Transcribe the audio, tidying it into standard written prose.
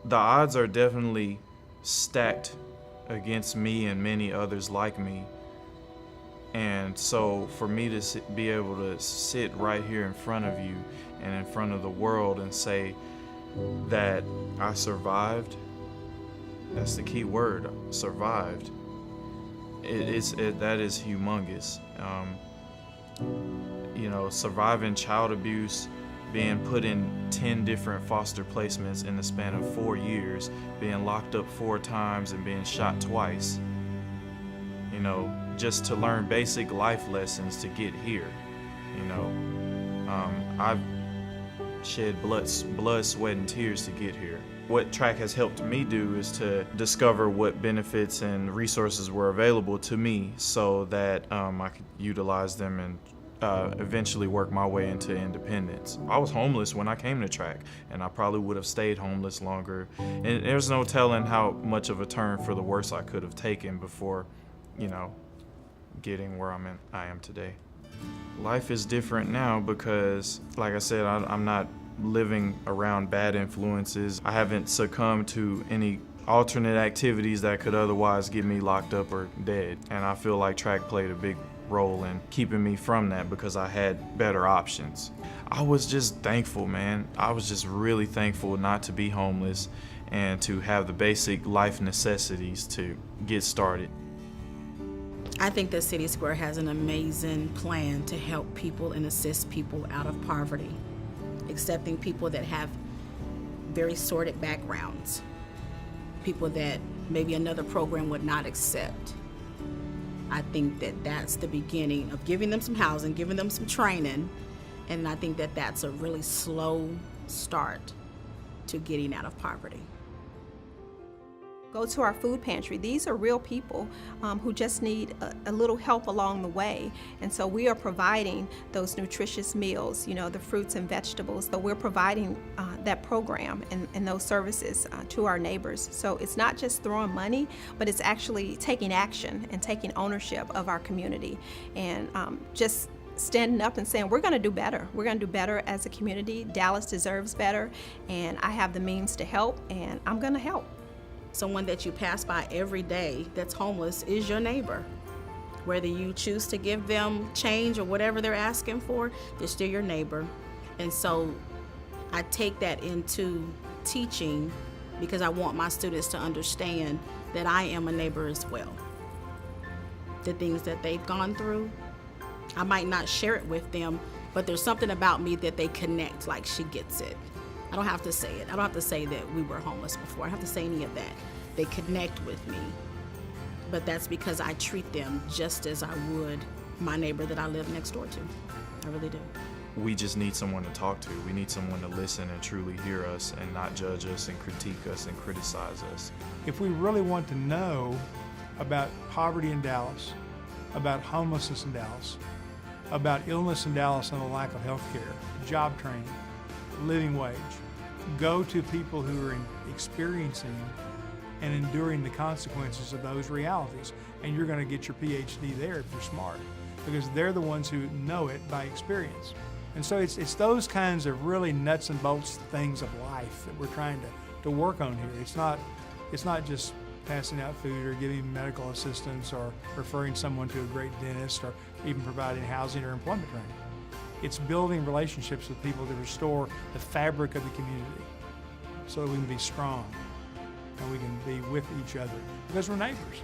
The odds are definitely stacked against me and many others like me. And so for me to be able to sit right here in front of you and in front of the world and say that I survived, that's the key word, survived. That is humongous. Surviving child abuse, being put in 10 different foster placements in the span of 4 years, being locked up 4 times and being shot twice. Just to learn basic life lessons to get here. I've shed blood, sweat, and tears to get here. What track has helped me do is to discover what benefits and resources were available to me so that I could utilize them and eventually work my way into independence. I was homeless when I came to track, and I probably would have stayed homeless longer. And there's no telling how much of a turn for the worse I could have taken before, getting where I am today. Life is different now because, like I said, I'm not living around bad influences. I haven't succumbed to any alternate activities that could otherwise get me locked up or dead. And I feel like track played a big role in keeping me from that because I had better options. I was just thankful, man. I was just really thankful not to be homeless and to have the basic life necessities to get started. I think that CitySquare has an amazing plan to help people and assist people out of poverty, accepting people that have very sordid backgrounds, people that maybe another program would not accept. I think that that's the beginning of giving them some housing, giving them some training, and I think that that's a really slow start to getting out of poverty. Go to our food pantry. These are real people who just need a little help along the way. And so we are providing those nutritious meals, the fruits and vegetables. So we're providing that program and those services to our neighbors. So it's not just throwing money, but it's actually taking action and taking ownership of our community and just standing up and saying, we're going to do better. We're going to do better as a community. Dallas deserves better, and I have the means to help, and I'm going to help. Someone that you pass by every day that's homeless is your neighbor. Whether you choose to give them change or whatever they're asking for, they're still your neighbor. And so I take that into teaching because I want my students to understand that I am a neighbor as well. The things that they've gone through, I might not share it with them, but there's something about me that they connect, like she gets it. I don't have to say it. I don't have to say that we were homeless before. I don't have to say any of that. They connect with me. But that's because I treat them just as I would my neighbor that I live next door to. I really do. We just need someone to talk to. We need someone to listen and truly hear us and not judge us and critique us and criticize us. If we really want to know about poverty in Dallas, about homelessness in Dallas, about illness in Dallas and the lack of health care, job training, living wage, go to people who are experiencing and enduring the consequences of those realities. And you're going to get your PhD there if you're smart, because they're the ones who know it by experience. And so it's those kinds of really nuts and bolts things of life that we're trying to work on here. It's not just passing out food or giving medical assistance or referring someone to a great dentist or even providing housing or employment training. It's building relationships with people to restore the fabric of the community so that we can be strong and we can be with each other because we're neighbors.